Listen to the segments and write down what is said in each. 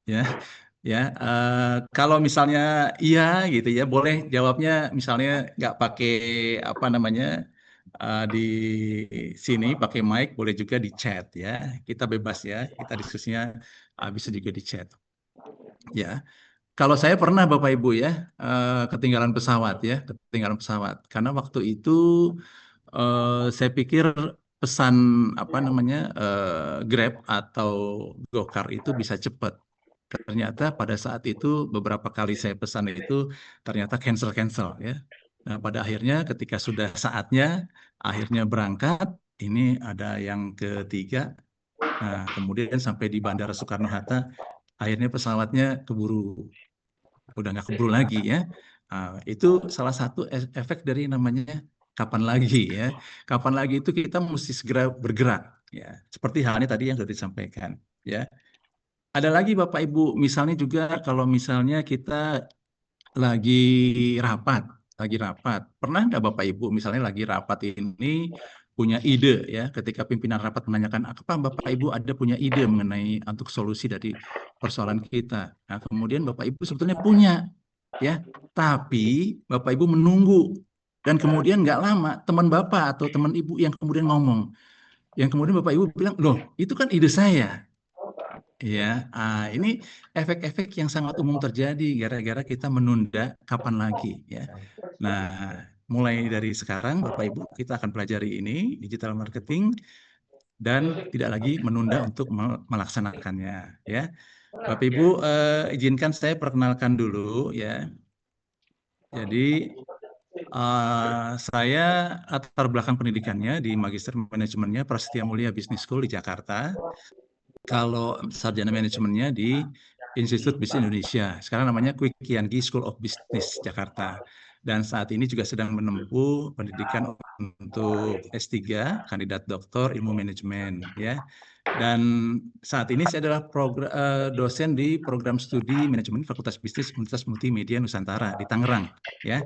ya. Ya, kalau misalnya iya gitu ya, boleh jawabnya misalnya nggak pakai apa namanya di sini pakai mic, boleh juga di chat ya. Kita bebas ya, kita diskusinya bisa juga di chat ya. Kalau saya pernah Bapak Ibu ya ketinggalan pesawat ya, ketinggalan pesawat karena waktu itu saya pikir pesan apa namanya Grab atau Gokar itu bisa cepat. Ternyata pada saat itu beberapa kali saya pesan itu ternyata cancel ya. Nah, pada akhirnya ketika sudah saatnya akhirnya berangkat, ini ada yang ketiga. Nah, kemudian sampai di Bandara Soekarno-Hatta, akhirnya pesawatnya keburu, udah nggak keburu lagi ya. Itu salah satu efek dari namanya kapan lagi ya. Kapan lagi itu kita mesti segera bergerak ya. Seperti halnya tadi yang sudah disampaikan ya. Ada lagi Bapak Ibu, misalnya juga kalau misalnya kita lagi rapat, Pernah nggak Bapak Ibu misalnya lagi rapat ini punya ide ya, ketika pimpinan rapat menanyakan apa Bapak Ibu ada punya ide mengenai untuk solusi dari persoalan kita. Nah, kemudian Bapak Ibu sebetulnya punya ya, tapi Bapak Ibu menunggu dan kemudian nggak lama teman Bapak atau teman Ibu yang kemudian ngomong, yang kemudian Bapak Ibu bilang, loh itu kan ide saya. Ya, ini efek-efek yang sangat umum terjadi gara-gara kita menunda kapan lagi ya. Nah, mulai dari sekarang Bapak Ibu kita akan pelajari ini digital marketing dan tidak lagi menunda untuk melaksanakannya ya. Bapak Ibu izinkan saya perkenalkan dulu ya. Jadi saya latar belakang pendidikannya di Magister Manajemennya Prasetya Mulia Business School di Jakarta. Kalau sarjana manajemennya di Institut Bisnis Indonesia. Sekarang namanya Kwi Kiangi School of Business Jakarta. Dan saat ini juga sedang menempuh pendidikan untuk S3, kandidat doktor ilmu manajemen ya. Dan saat ini saya adalah dosen di program studi manajemen Fakultas Bisnis Universitas Multimedia Nusantara di Tangerang ya.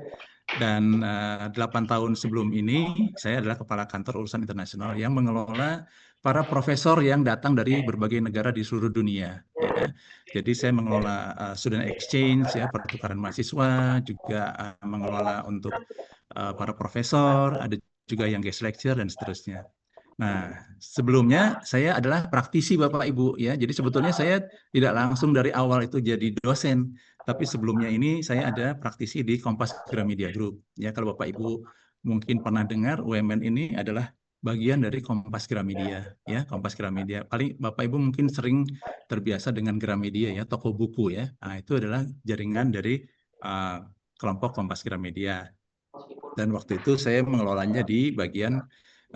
Dan 8 tahun sebelum ini saya adalah kepala kantor urusan internasional yang mengelola para profesor yang datang dari berbagai negara di seluruh dunia ya. Jadi saya mengelola student exchange ya, pertukaran mahasiswa, juga mengelola untuk para profesor, ada juga yang guest lecture dan seterusnya. Nah, sebelumnya saya adalah praktisi Bapak Ibu ya. Jadi sebetulnya saya tidak langsung dari awal itu jadi dosen, tapi sebelumnya ini saya ada praktisi di Kompas Gramedia Group. Ya, kalau Bapak Ibu mungkin pernah dengar UMN ini adalah bagian dari Kompas Gramedia ya, Kompas Gramedia. Paling Bapak Ibu mungkin sering terbiasa dengan Gramedia ya, toko buku ya. Nah, itu adalah jaringan dari uh, kelompok Kompas Gramedia. Dan waktu itu saya mengelolanya di bagian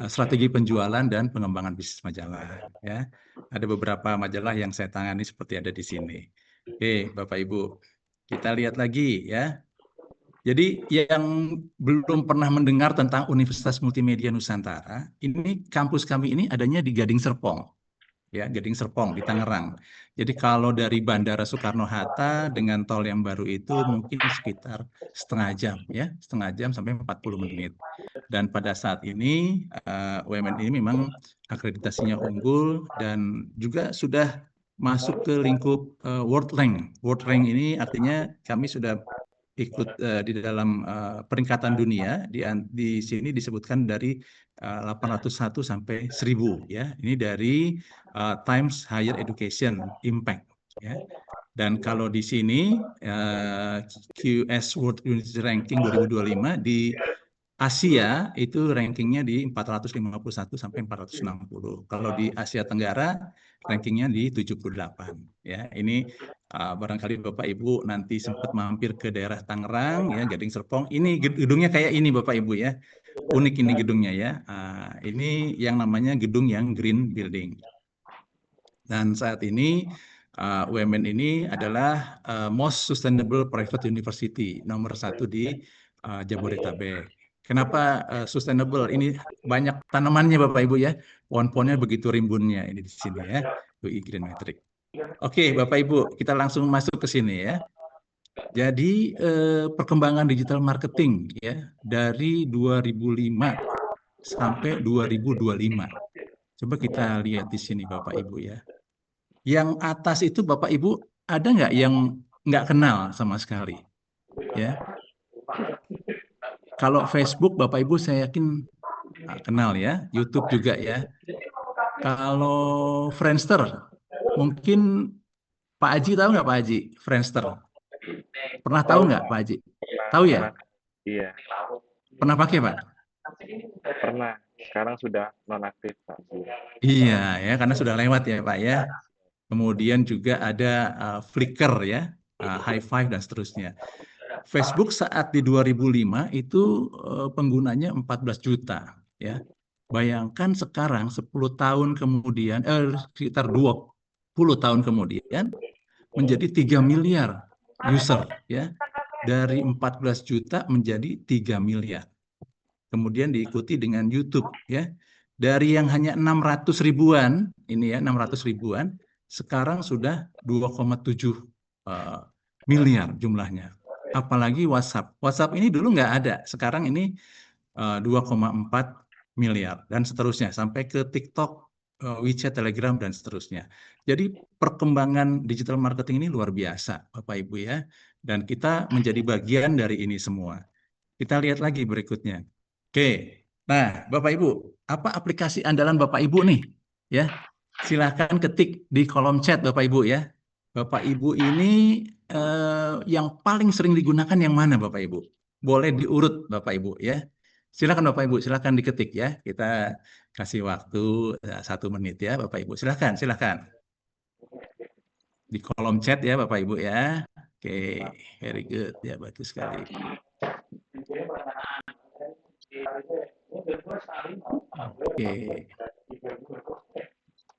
strategi penjualan dan pengembangan bisnis majalah. Ya, ada beberapa majalah yang saya tangani seperti ada di sini. Oke, Bapak Ibu, kita lihat lagi ya. Jadi yang belum pernah mendengar tentang Universitas Multimedia Nusantara, ini kampus kami ini adanya di Gading Serpong ya, Gading Serpong di Tangerang. Jadi kalau dari Bandara Soekarno-Hatta dengan tol yang baru itu mungkin sekitar setengah jam ya, setengah jam sampai 40 menit. Dan pada saat ini UMN ini memang akreditasinya unggul dan juga sudah masuk ke lingkup World Rank. World Rank ini artinya kami sudah ikut di dalam peringkatan dunia di sini disebutkan dari 801 sampai 1000 ya. Ini dari Times Higher Education Impact ya. Dan kalau di sini QS World University Ranking 2025 di Asia itu rankingnya di 451 sampai 460. Kalau di Asia Tenggara rankingnya di 78. Ya, ini barangkali Bapak Ibu nanti sempat mampir ke daerah Tangerang ya, Gading Serpong. Ini gedungnya kayak ini Bapak Ibu ya. Unik ini gedungnya ya. Ini yang namanya gedung yang Green Building. Dan saat ini UMN ini adalah most sustainable private university nomor 1 di Jabodetabek. Kenapa sustainable? Ini banyak tanamannya Bapak Ibu ya. Pohon-pohonnya begitu rimbunnya ini di sini ya. UI Green Matrix. Oke Bapak Ibu, kita langsung masuk ke sini ya. Jadi perkembangan digital marketing ya dari 2005 sampai 2025. Coba kita lihat di sini Bapak Ibu ya. Yang atas itu Bapak Ibu ada nggak yang nggak kenal sama sekali? Ya, kalau Facebook Bapak Ibu saya yakin kenal ya, YouTube juga ya. Kalau Friendster, mungkin Pak Haji tahu nggak Pak Haji? Friendster, pernah tahu Tahu, nggak Pak Haji? pernah, Tahu ya? pernah. Iya, Pernah pakai Pak? pernah. Sekarang sudah nonaktif, Pak. Iya ya, karena sudah lewat ya Pak ya. Kemudian juga ada Flickr ya, High Five dan seterusnya. Facebook saat di 2005 itu penggunanya 14 juta ya. Bayangkan sekarang 10 tahun kemudian, sekitar 20 tahun kemudian menjadi 3 miliar user ya. Dari 14 juta menjadi 3 miliar. Kemudian diikuti dengan YouTube ya. Dari yang hanya 600 ribuan, ini ya 600 ribuan, sekarang sudah 2,7 miliar jumlahnya. Apalagi WhatsApp. WhatsApp ini dulu nggak ada, sekarang ini 2,4 miliar dan seterusnya sampai ke TikTok, WeChat, Telegram dan seterusnya. Jadi perkembangan digital marketing ini luar biasa, Bapak Ibu ya. Dan kita menjadi bagian dari ini semua. Kita lihat lagi berikutnya. Oke. Nah, Bapak Ibu, apa aplikasi andalan Bapak Ibu nih? Ya. Silakan ketik di kolom chat Bapak Ibu ya. Bapak Ibu ini yang paling sering digunakan yang mana Bapak Ibu? Boleh diurut Bapak Ibu ya. Silakan Bapak Ibu, silakan diketik ya. Kita kasih waktu 1 menit ya Bapak Ibu. Silakan, silakan. Di kolom chat ya Bapak Ibu ya. Oke, very good ya, bagus sekali. Oke.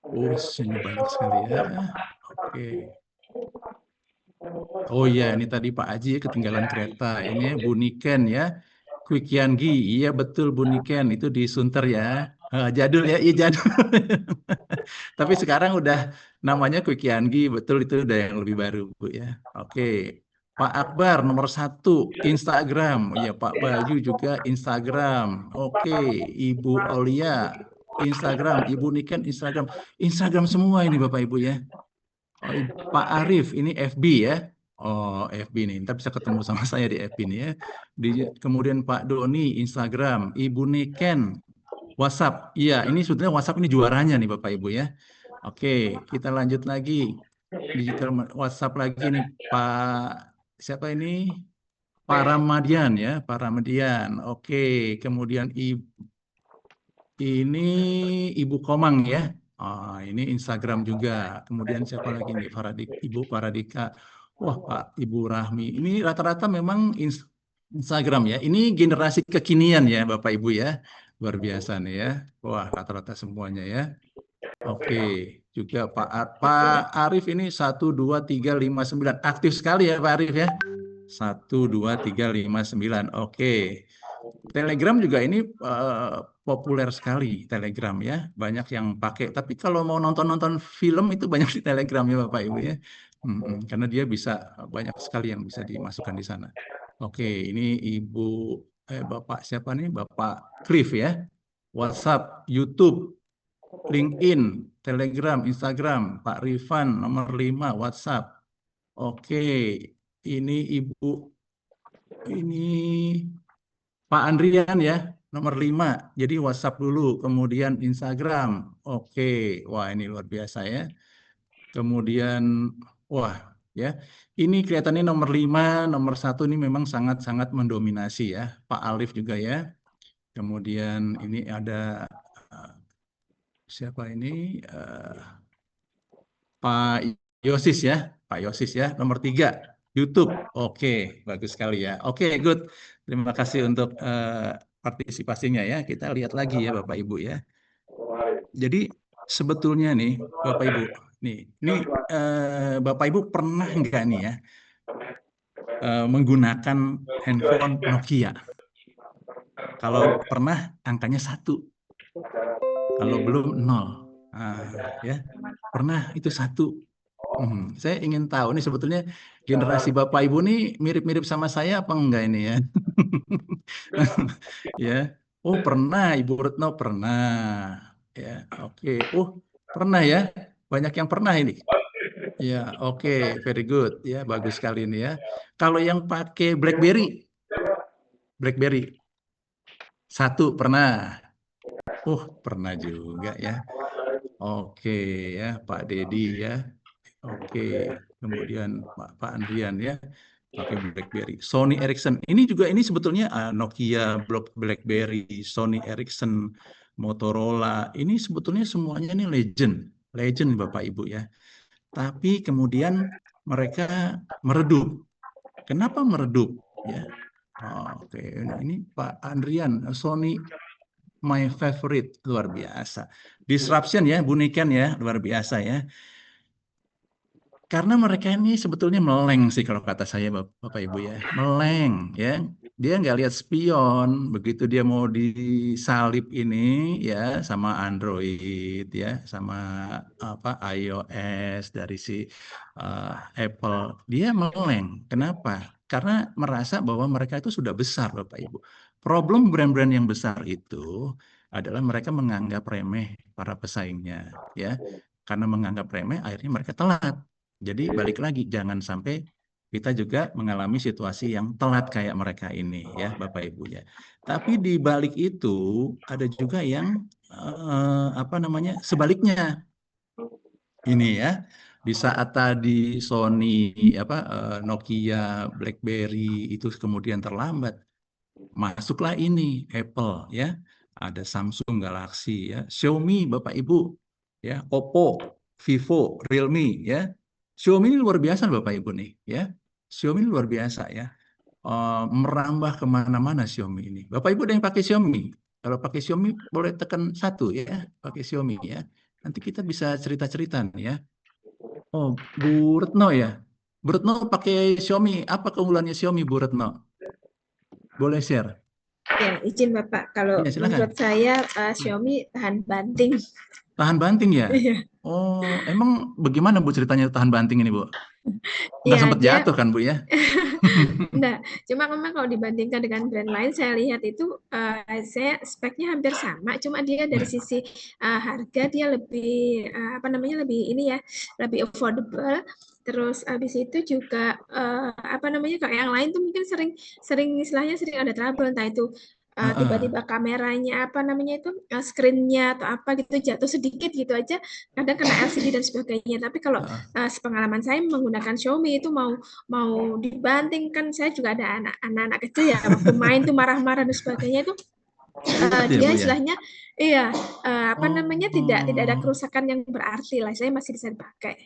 Oh, ini banyak sekali ya. Oke. Oh iya, ini tadi Pak Haji ya, ketinggalan kereta. Ini ya, Bu Niken ya. Quick Yanggi, iya betul Bu Niken, itu di Sunter ya. Jadul ya, iya jadul. Tapi sekarang udah namanya Quick Yanggi, betul itu udah yang lebih baru Bu ya. Oke. Pak Akbar nomor 1 Instagram, ya Pak Bayu juga Instagram. Oke, Ibu Aulia Instagram, Ibu Niken Instagram, Instagram semua ini Bapak Ibu ya. Oh, Pak Arif ini FB ya. Oh, FB nih. Ntar bisa ketemu sama saya di FB nih ya. Kemudian Pak Doni Instagram, Ibu Niken WhatsApp. Iya, ini sebetulnya WhatsApp ini juaranya nih Bapak Ibu ya. Oke, kita lanjut lagi. Digital WhatsApp lagi nih Pak siapa ini? Pak Ramadian ya, Pak Ramadian. Oke, kemudian ini Ibu Komang ya. Ini Instagram juga. Kemudian siapa lagi nih? Ibu Paradika. Wah, Pak Ibu Rahmi. Ini rata-rata memang Instagram ya. Ini generasi kekinian ya, Bapak Ibu ya. Luar biasa nih ya. Wah, rata-rata semuanya ya. Oke, juga Pak Arif ini 12359 aktif sekali ya Pak Arif ya. 12359. Oke. Telegram juga ini populer sekali Telegram ya, banyak yang pakai. Tapi kalau mau nonton-nonton film itu banyak di Telegram ya Bapak Ibu ya, karena dia bisa banyak sekali yang bisa dimasukkan di sana. Oke, ini Bapak siapa nih? Bapak Cliff ya, WhatsApp, YouTube, LinkedIn, Telegram, Instagram, Pak Rifan nomor 5 WhatsApp. Oke, ini Ibu ini Pak Andrian ya, nomor 5. Jadi WhatsApp dulu, kemudian Instagram. Oke, wah ini luar biasa ya. Kemudian, wah ya, ini kelihatannya nomor 5, nomor 1 ini memang sangat-sangat mendominasi ya. Pak Alif juga ya. Kemudian ini ada eh, siapa ini? Pak Yosis ya, Pak Yosis ya, nomor 3. YouTube. Oke, bagus sekali ya. Oke, good. Terima kasih untuk partisipasinya ya. Kita lihat lagi ya Bapak Ibu ya. Jadi sebetulnya nih Bapak Ibu, ini Bapak Ibu pernah nggak nih ya menggunakan handphone Nokia? Kalau pernah angkanya 1, kalau belum 0. Ya, pernah itu 1. Saya ingin tahu nih sebetulnya generasi Bapak Ibu nih mirip-mirip sama saya apa enggak ini ya? Ya. Oh, pernah Ibu Retno pernah. Ya, oke. Oh, pernah ya. Banyak yang pernah ini. Ya, oke, very good. Ya, bagus sekali ini ya. Kalau yang pakai BlackBerry satu pernah. Pernah juga ya. Oke ya, Pak Dedi ya. Oke, kemudian Pak Andrian ya, pakai BlackBerry. Sony Ericsson. Ini sebetulnya Nokia, BlackBerry, Sony Ericsson, Motorola. Ini sebetulnya semuanya ini legend Bapak Ibu ya. Tapi kemudian mereka meredup. Kenapa meredup? Ya. Oke, nah ini Pak Andrian, Sony my favorite, luar biasa. Disruption ya, Bunikan ya, luar biasa ya. Karena mereka ini sebetulnya meleng sih kalau kata saya Bapak Ibu ya. Meleng ya. Dia nggak lihat spion, begitu dia mau disalip ini ya sama Android ya, sama apa iOS dari si Apple, dia meleng. Kenapa? Karena merasa bahwa mereka itu sudah besar Bapak Ibu. Problem brand-brand yang besar itu adalah mereka menganggap remeh para pesaingnya ya. Karena menganggap remeh akhirnya mereka telat. Jadi balik lagi, jangan sampai kita juga mengalami situasi yang telat kayak mereka ini ya Bapak Ibu ya. Tapi di balik itu ada juga yang apa namanya sebaliknya. Ini ya, di saat tadi Sony Nokia, BlackBerry itu kemudian terlambat, masuklah ini Apple ya, ada Samsung Galaxy ya, Xiaomi Bapak Ibu ya, Oppo, Vivo, Realme ya. Xiaomi ini luar biasa Bapak Ibu nih ya. Xiaomi ini luar biasa ya. Merambah kemana-mana Xiaomi ini. Bapak Ibu ada yang pakai Xiaomi? Kalau pakai Xiaomi boleh tekan satu ya, pakai Xiaomi ya. Nanti kita bisa cerita-cerita nih ya. Oh, Bu Retno ya. Bu Retno pakai Xiaomi. Apa keunggulannya Xiaomi Bu Retno? Boleh share? Ya, izin Bapak, kalau Iya, silakan. menurut saya Ya. Xiaomi tahan banting. Tahan banting ya? Iya. Oh, emang bagaimana Bu ceritanya tahan banting ini Bu? Nggak Iya, sempat dia jatuh kan Bu ya? enggak. Cuma memang kalau dibandingkan dengan brand lain, saya lihat itu saya speknya hampir sama. Cuma dia dari sisi harga dia lebih apa namanya lebih ini ya, lebih affordable. Terus habis itu juga apa namanya kalau yang lain tuh mungkin sering istilahnya sering ada trouble entah itu tiba-tiba kameranya apa namanya itu screen-nya atau apa gitu jatuh sedikit gitu aja kadang kena LCD dan sebagainya. Tapi kalau sepengalaman saya menggunakan Xiaomi itu mau mau dibanting kan saya juga ada anak-anak kecil ya waktu main tuh marah-marah dan sebagainya itu Kuat ya dia Bu ya? istilahnya iya apa namanya tidak ada Oh. kerusakan yang berarti lah saya masih bisa dipakai.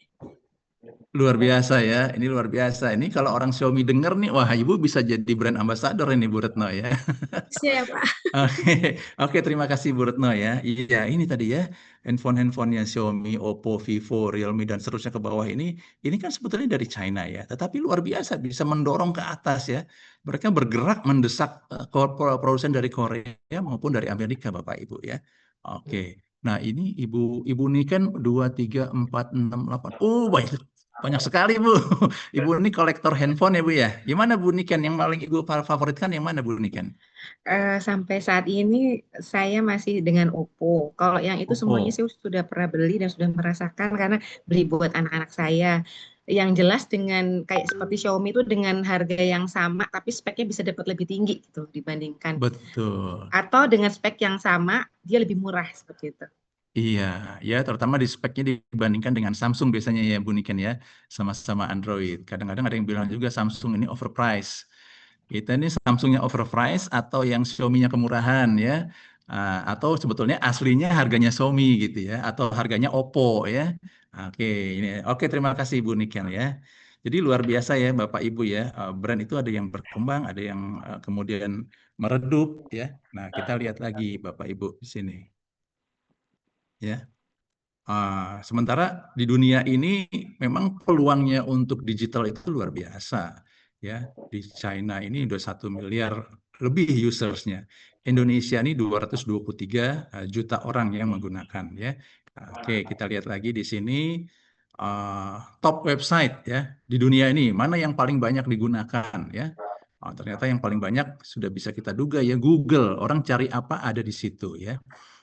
Luar biasa ya, ini luar biasa. Ini kalau orang Xiaomi denger nih, wah Ibu bisa jadi brand ambassador ini Bu Retno ya. Siap Pak. Oke, oke, terima kasih Bu Retno ya. Iya, ini tadi ya, handphone-handphonenya Xiaomi, Oppo, Vivo, Realme dan seterusnya ke bawah ini kan sebetulnya dari China ya, tetapi luar biasa bisa mendorong ke atas ya. Mereka bergerak mendesak produsen dari Korea maupun dari Amerika, Bapak Ibu ya. Oke. Nah, ini Ibu ini kan 2, 3, 4, 6, 8. Oh, banyak sekali Bu. Ibu ini kolektor handphone ya Bu ya. Gimana Bu Niken yang paling Ibu favoritkan yang mana Bu Niken? Sampai saat ini saya masih dengan Oppo. Kalau yang itu semuanya Oppo. saya sudah pernah beli dan sudah merasakan karena beli buat anak-anak saya. Yang jelas dengan kayak seperti Xiaomi itu dengan harga yang sama tapi speknya bisa dapat lebih tinggi gitu dibandingkan. Betul. Atau dengan spek yang sama dia lebih murah seperti itu. Iya, ya terutama di speknya dibandingkan dengan Samsung biasanya ya Bu Niken ya, sama-sama Android. Kadang-kadang ada yang bilang juga Samsung ini overprice. Kita ini Samsungnya overprice atau yang Xiaomi-nya kemurahan ya, atau sebetulnya aslinya harganya Xiaomi gitu ya, atau harganya Oppo ya. Oke terima kasih Bu Niken ya. Jadi luar biasa ya Bapak Ibu ya, brand itu ada yang berkembang, ada yang kemudian meredup ya. Nah kita lihat lagi Bapak Ibu di sini. Ya, sementara di dunia ini memang peluangnya untuk digital itu luar biasa. Ya, di China ini udah 1 miliar lebih usersnya. Indonesia ini 223 juta orang yang menggunakan. Ya, oke kita lihat lagi di sini top website ya di dunia ini mana yang paling banyak digunakan ya. Ternyata yang paling banyak sudah bisa kita duga ya Google. Orang cari apa ada di situ ya.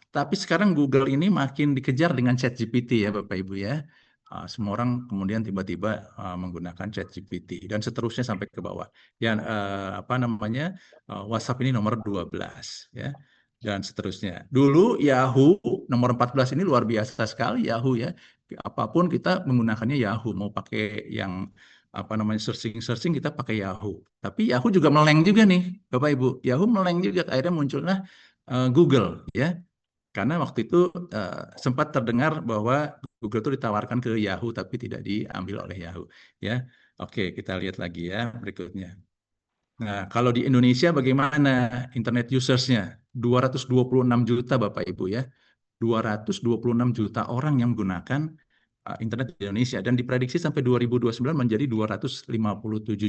Tapi sekarang Google ini makin dikejar dengan ChatGPT ya Bapak Ibu ya. semua orang kemudian tiba-tiba menggunakan ChatGPT dan seterusnya sampai ke bawah. Ya, WhatsApp ini nomor 12 ya. Dan seterusnya. Dulu Yahoo nomor 14 ini luar biasa sekali Yahoo ya. Apapun kita menggunakannya Yahoo, mau pakai yang searching kita pakai Yahoo. Tapi Yahoo juga meleng juga nih, Bapak Ibu. Yahoo meleng juga, akhirnya muncullah Google ya. Karena waktu itu sempat terdengar bahwa Google itu ditawarkan ke Yahoo tapi tidak diambil oleh Yahoo ya. Oke, kita lihat lagi ya berikutnya. Nah, kalau di Indonesia bagaimana internet usersnya? 226 juta Bapak Ibu ya. 226 juta orang yang menggunakan internet di Indonesia dan diprediksi sampai 2029 menjadi 257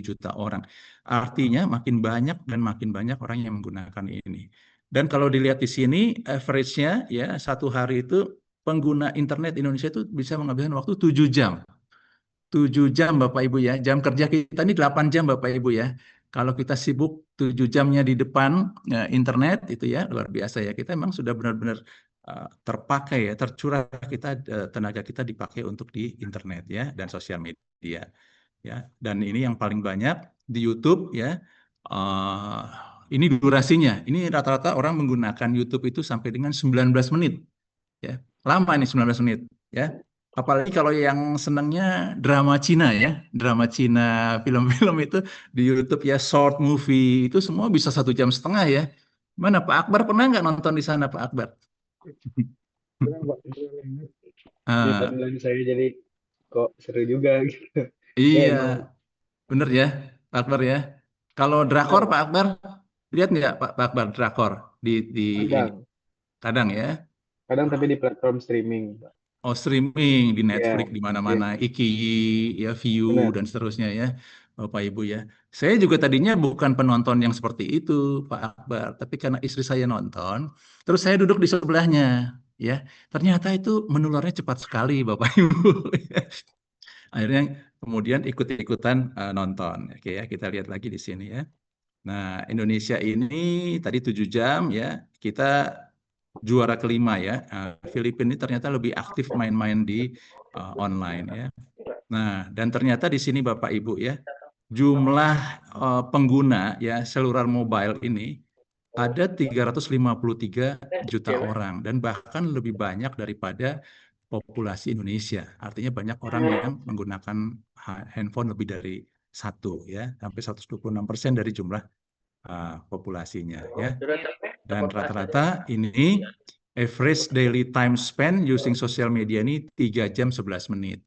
juta orang. Artinya makin banyak dan makin banyak orang yang menggunakan ini. Dan kalau dilihat di sini average-nya ya satu hari itu pengguna internet Indonesia itu bisa menghabiskan waktu 7 jam. 7 jam Bapak Ibu ya. Jam kerja kita ini 8 jam Bapak Ibu ya. Kalau kita sibuk 7 jamnya di depan internet itu ya luar biasa ya. Kita memang sudah benar-benar terpakai ya, tercurah tenaga kita dipakai untuk di internet ya dan sosial media ya. Dan ini yang paling banyak di YouTube ya. Ini durasinya. Ini rata-rata orang menggunakan YouTube itu sampai dengan 19 menit ya. Lama ini 19 menit ya. Apalagi kalau yang senangnya drama Cina ya, drama Cina, film-film itu di YouTube ya, short movie itu semua bisa 1,5 jam ya. Mana Pak Akbar pernah nggak nonton di sana Pak Akbar? Benar, Pak. Di timeline saya jadi kok seru juga gitu. Iya, bener ya Pak Akbar ya. Kalau drakor Pak Akbar, lihat nggak Pak Akbar drakor di Kadang. kadang ya? Kadang tapi di platform streaming, Pak. Oh, streaming di Netflix Iya, di mana-mana, Iki, ya View benar. dan seterusnya ya, Bapak Ibu ya. Saya juga tadinya bukan penonton yang seperti itu, Pak Akbar, tapi karena istri saya nonton, terus saya duduk di sebelahnya, ya. Ternyata itu menularnya cepat sekali, Bapak Ibu. Akhirnya kemudian ikut-ikutan nonton. Oke ya, kita lihat lagi di sini ya. Nah, Indonesia ini tadi 7 jam ya, kita juara kelima ya. Filipina ini ternyata lebih aktif main-main di online ya. Nah, dan ternyata di sini Bapak Ibu ya, jumlah pengguna ya seluler mobile ini ada 353 juta orang dan bahkan lebih banyak daripada populasi Indonesia. Artinya banyak orang yang menggunakan handphone lebih dari satu ya, sampai 126% dari jumlah populasinya ya. Dan rata-rata ini average daily time spent using social media ini 3 jam 11 menit.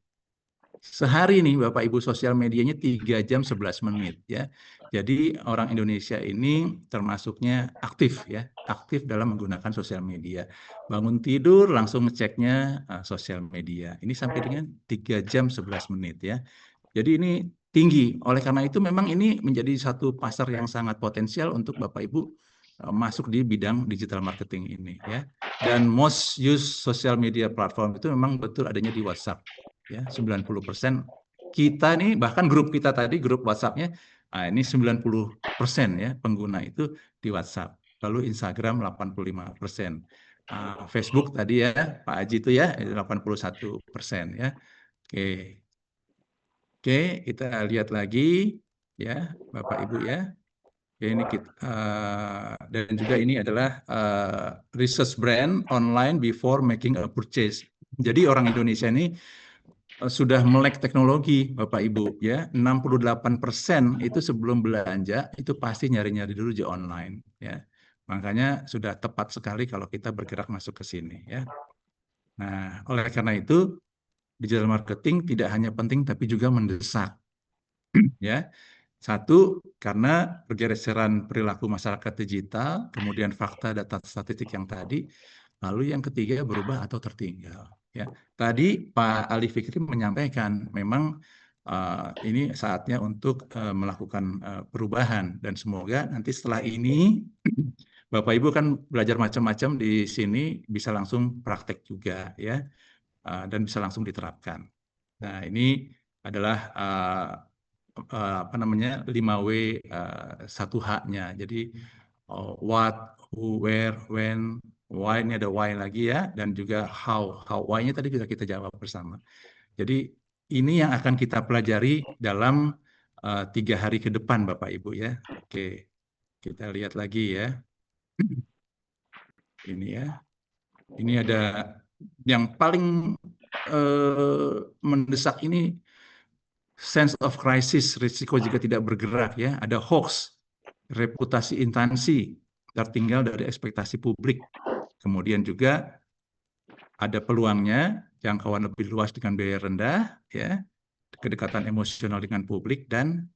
Sehari nih Bapak Ibu sosial medianya 3 jam 11 menit ya. Jadi orang Indonesia ini termasuknya aktif ya, aktif dalam menggunakan sosial media. Bangun tidur langsung ngeceknya sosial media. Ini sampai dengan 3 jam 11 menit ya. Jadi ini tinggi. Oleh karena itu memang ini menjadi satu pasar yang sangat potensial untuk Bapak Ibu masuk di bidang digital marketing ini ya. Dan most used social media platform itu memang betul adanya di WhatsApp ya. 90% kita nih bahkan grup kita tadi grup WhatsApp-nya ini 90% ya pengguna itu di WhatsApp. Lalu Instagram 85%. Facebook tadi ya Pak Haji itu ya 81% ya. Oke, kita lihat lagi ya Bapak Ibu ya. Oke, ini kita dan juga ini adalah research brand online before making a purchase. Jadi orang Indonesia ini sudah melek teknologi Bapak Ibu ya. 68% itu sebelum belanja itu pasti nyari-nyari dulu di online ya. Makanya sudah tepat sekali kalau kita bergerak masuk ke sini ya. Nah, oleh karena itu digital marketing tidak hanya penting tapi juga mendesak ya. Satu, karena pergeseran perilaku masyarakat digital, kemudian fakta data statistik yang tadi, lalu yang ketiga berubah atau tertinggal. Ya, tadi Pak Ali Fikri menyampaikan memang ini saatnya untuk melakukan perubahan dan semoga nanti setelah ini Bapak Ibu kan belajar macam-macam di sini bisa langsung praktek juga ya dan bisa langsung diterapkan. Nah ini adalah 5W 1H-nya. Jadi what, who, where, when, why, ini ada why lagi ya, dan juga how. Why-nya tadi bisa kita jawab bersama. Jadi ini yang akan kita pelajari dalam 3 hari ke depan, Bapak Ibu ya. Oke, kita lihat lagi ya. Ini ya. Ini ada yang paling mendesak ini sense of crisis, risiko jika tidak bergerak ya. Ada hoax, reputasi instansi tertinggal dari ekspektasi publik. Kemudian juga ada peluangnya, jangkauan lebih luas dengan biaya rendah, ya, kedekatan emosional dengan publik, dan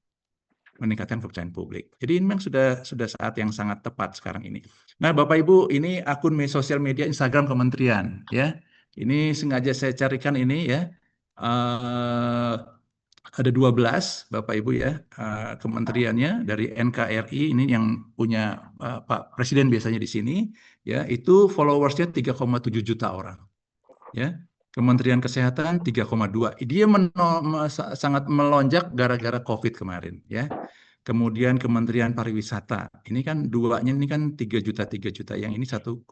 meningkatkan kepercayaan publik. Jadi ini memang sudah saat yang sangat tepat sekarang ini. Nah, Bapak Ibu, ini akun sosial media Instagram Kementerian, ya. Ini sengaja saya carikan ini ya. Ada 12 Bapak Ibu ya, kementeriannya dari NKRI ini yang punya Pak Presiden biasanya di sini, ya, itu followersnya 3,7 juta orang. Ya, Kementerian Kesehatan 3,2. Dia sangat melonjak gara-gara COVID kemarin, ya. Kemudian Kementerian Pariwisata, ini kan duanya ini kan 3 juta, yang ini 1,13.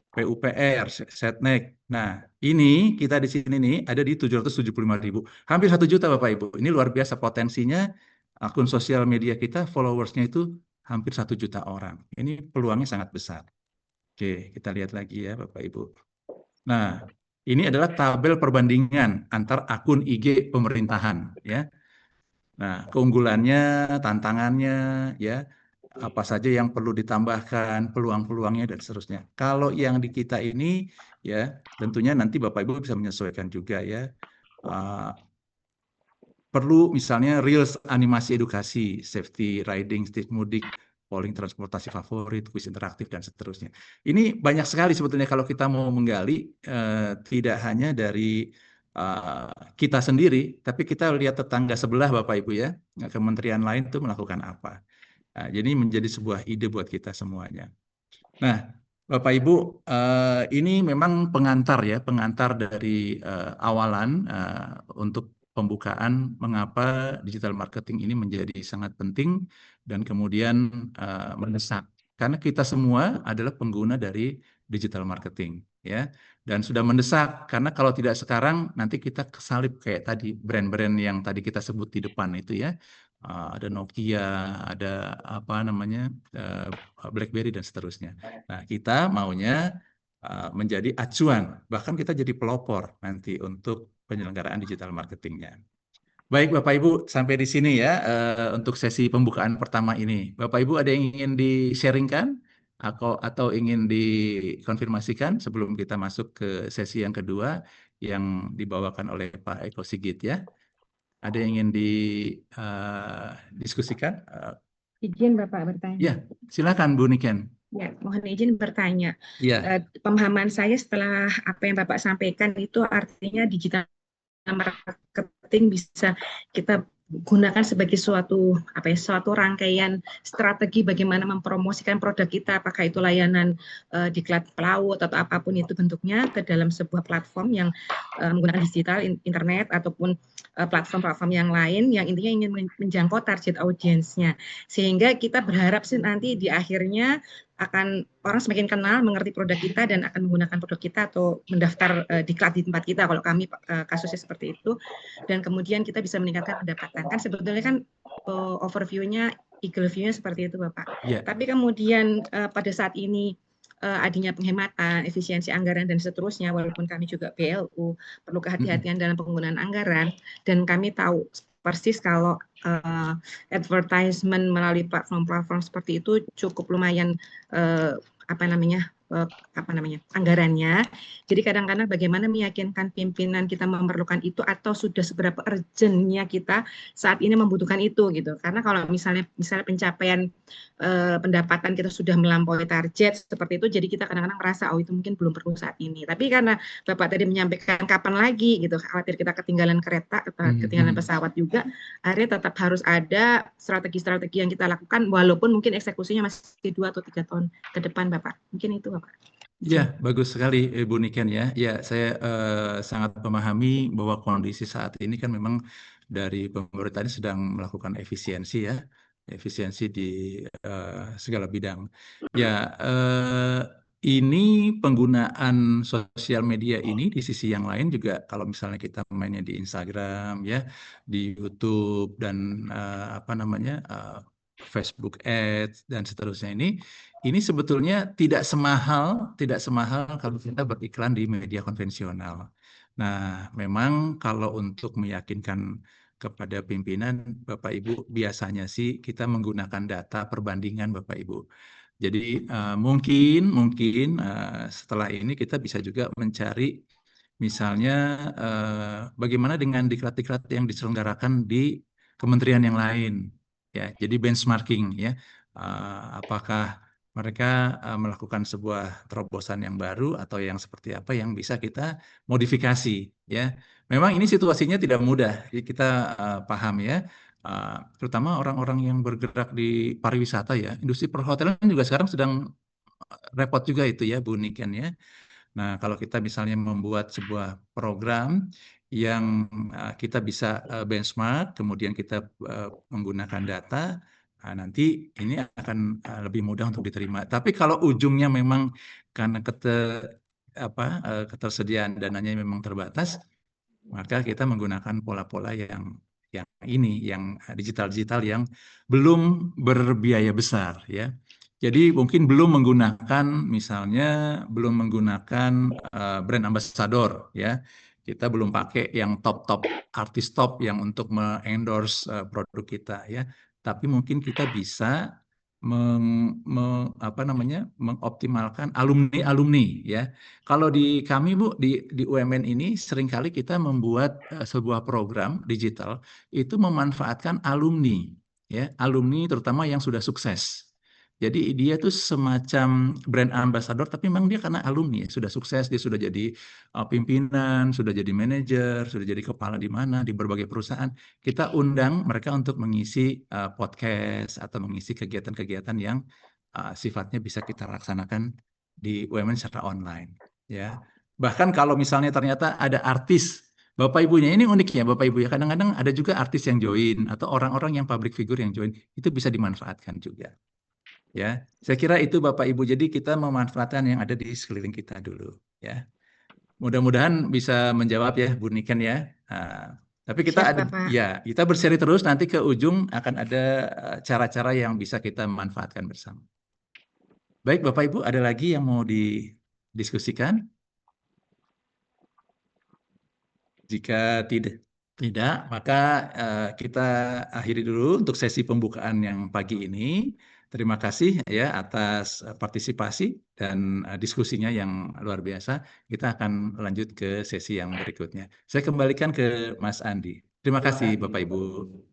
PUPR, Setnek. Nah, ini kita di sini nih ada di 775.000. Hampir 1 juta Bapak Ibu. Ini luar biasa potensinya, akun sosial media kita followersnya itu hampir 1 juta orang. Ini peluangnya sangat besar. Oke, kita lihat lagi ya Bapak Ibu. Nah, ini adalah tabel perbandingan antar akun IG pemerintahan, ya. Nah, keunggulannya, tantangannya, ya, apa saja yang perlu ditambahkan, peluang-peluangnya dan seterusnya. Kalau yang di kita ini, ya, tentunya nanti Bapak Ibu bisa menyesuaikan juga ya. Perlu misalnya reels animasi edukasi, safety riding, stage mudik, polling transportasi favorit, kuis interaktif, dan seterusnya. Ini banyak sekali sebetulnya kalau kita mau menggali, tidak hanya dari kita sendiri, tapi kita lihat tetangga sebelah Bapak Ibu ya, kementerian lain itu melakukan apa. Nah, jadi menjadi sebuah ide buat kita semuanya. Nah, Bapak Ibu, ini memang pengantar ya, pengantar dari awalan untuk pembukaan mengapa digital marketing ini menjadi sangat penting dan kemudian mendesak. Karena kita semua adalah pengguna dari digital marketing, ya, dan sudah mendesak. Karena kalau tidak sekarang, nanti kita kesalip kayak tadi brand-brand yang tadi kita sebut di depan itu ya. Ada Nokia, ada apa namanya BlackBerry dan seterusnya. Nah, kita maunya menjadi acuan, bahkan kita jadi pelopor nanti untuk penyelenggaraan digital marketingnya. Baik Bapak Ibu, sampai di sini ya untuk sesi pembukaan pertama ini. Bapak Ibu ada yang ingin di-sharingkan atau ingin dikonfirmasikan sebelum kita masuk ke sesi yang kedua yang dibawakan oleh Pak Eko Sigit ya? Ada yang ingin didiskusikan? Izin Bapak bertanya. Ya, silakan Bu Niken. Ya, mohon izin bertanya. Ya. Pemahaman saya setelah apa yang Bapak sampaikan itu artinya digital marketing bisa kita gunakan sebagai suatu rangkaian strategi bagaimana mempromosikan produk kita, apakah itu layanan diklat pelaut atau apapun itu bentuknya ke dalam sebuah platform yang menggunakan digital, internet ataupun platform-platform yang lain yang intinya ingin menjangkau target audiensnya, sehingga kita berharap sih nanti di akhirnya akan orang semakin kenal, mengerti produk kita dan akan menggunakan produk kita atau mendaftar diklat di tempat kita kalau kami kasusnya seperti itu, dan kemudian kita bisa meningkatkan pendapatan. Kan sebetulnya kan overview-nya, eagle view-nya seperti itu Bapak. Yeah. Tapi kemudian pada saat ini adanya penghematan, efisiensi anggaran dan seterusnya, walaupun kami juga PLU perlu kehati-hatian dalam penggunaan anggaran, dan kami tahu persis kalau advertisement melalui platform-platform seperti itu cukup lumayan anggarannya. Jadi kadang-kadang bagaimana meyakinkan pimpinan kita memerlukan itu atau sudah seberapa urgentnya kita saat ini membutuhkan itu gitu. Karena kalau misalnya pencapaian pendapatan kita sudah melampaui target seperti itu, jadi kita kadang-kadang merasa itu mungkin belum perlu saat ini. Tapi karena Bapak tadi menyampaikan kapan lagi gitu, khawatir kita ketinggalan kereta atau ketinggalan pesawat juga, akhirnya tetap harus ada strategi-strategi yang kita lakukan walaupun mungkin eksekusinya masih 2 atau 3 tahun ke depan Bapak. Mungkin itu Bapak. Ya, bagus sekali Bu Niken ya. Ya, saya sangat memahami bahwa kondisi saat ini kan memang dari pemerintah ini sedang melakukan efisiensi ya, efisiensi di segala bidang. Ya, ini penggunaan sosial media ini di sisi yang lain juga kalau misalnya kita mainnya di Instagram ya, di YouTube dan Facebook Ads dan seterusnya ini sebetulnya tidak semahal kalau kita beriklan di media konvensional. Nah, memang kalau untuk meyakinkan kepada pimpinan Bapak Ibu biasanya sih kita menggunakan data perbandingan Bapak Ibu. Jadi mungkin setelah ini kita bisa juga mencari misalnya bagaimana dengan diklat-diklat yang diselenggarakan di kementerian yang lain, ya. Jadi benchmarking, ya. Apakah mereka melakukan sebuah terobosan yang baru atau yang seperti apa yang bisa kita modifikasi, ya. Memang ini situasinya tidak mudah, jadi kita paham ya. Terutama orang-orang yang bergerak di pariwisata ya, industri perhotelan juga sekarang sedang repot juga itu ya Bu Niken ya. Nah kalau kita misalnya membuat sebuah program yang kita bisa benchmark, kemudian kita menggunakan data, nanti ini akan lebih mudah untuk diterima. Tapi kalau ujungnya memang karena ketersediaan dananya memang terbatas, maka kita menggunakan pola-pola yang digital yang belum berbiaya besar ya. Jadi mungkin belum menggunakan brand ambassador ya. Kita belum pakai yang top artis top yang untuk me-endorse produk kita ya. Tapi mungkin kita bisa mengoptimalkan alumni ya. Kalau di kami Bu di UMN ini seringkali kita membuat sebuah program digital itu memanfaatkan alumni ya, alumni terutama yang sudah sukses. Jadi dia tuh semacam brand ambassador tapi memang dia karena alumni ya, sudah sukses, dia sudah jadi pimpinan, sudah jadi manajer, sudah jadi kepala di mana di berbagai perusahaan. Kita undang mereka untuk mengisi podcast atau mengisi kegiatan-kegiatan yang sifatnya bisa kita laksanakan di UMN secara online ya. Bahkan kalau misalnya ternyata ada artis Bapak Ibunya, ini unik ya Bapak Ibu ya, kadang-kadang ada juga artis yang join atau orang-orang yang public figure yang join, itu bisa dimanfaatkan juga. Ya, saya kira itu Bapak Ibu. Jadi kita memanfaatkan yang ada di sekeliling kita dulu ya. Mudah-mudahan bisa menjawab ya Bu Niken ya. Tapi kita kita berseri terus, nanti ke ujung akan ada cara-cara yang bisa kita manfaatkan bersama. Baik Bapak Ibu, ada lagi yang mau didiskusikan? Jika tidak, maka kita akhiri dulu untuk sesi pembukaan yang pagi ini. Terima kasih ya atas partisipasi dan diskusinya yang luar biasa. Kita akan lanjut ke sesi yang berikutnya. Saya kembalikan ke Mas Andi. Terima kasih Bapak Ibu.